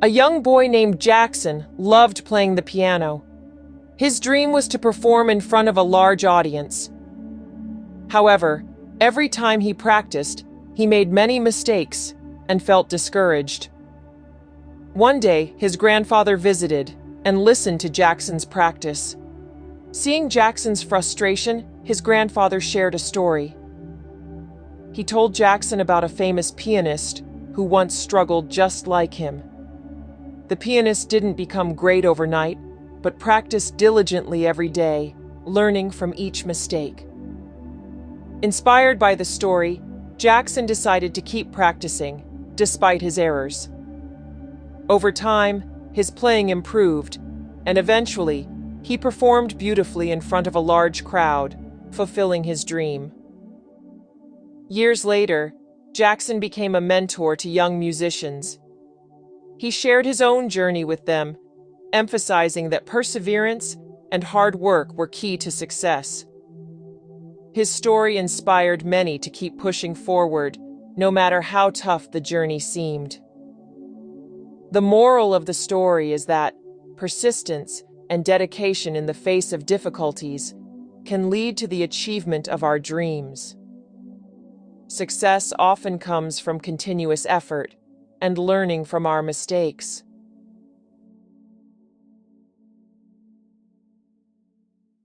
A young boy named Jackson loved playing the piano. His dream was to perform in front of a large audience. However, every time he practiced, he made many mistakes and felt discouraged. One day, his grandfather visited and listened to Jackson's practice. Seeing Jackson's frustration, his grandfather shared a story. He told Jackson about a famous pianist who once struggled just like him. The pianist didn't become great overnight, but practiced diligently every day, learning from each mistake. Inspired by the story, Jackson decided to keep practicing, despite his errors. Over time, his playing improved, and eventually, he performed beautifully in front of a large crowd, fulfilling his dream. Years later, Jackson became a mentor to young musicians. He shared his own journey with them, emphasizing that perseverance and hard work were key to success. His story inspired many to keep pushing forward, no matter how tough the journey seemed. The moral of the story is that persistence and dedication in the face of difficulties can lead to the achievement of our dreams. Success often comes from continuous effort and learning from our mistakes.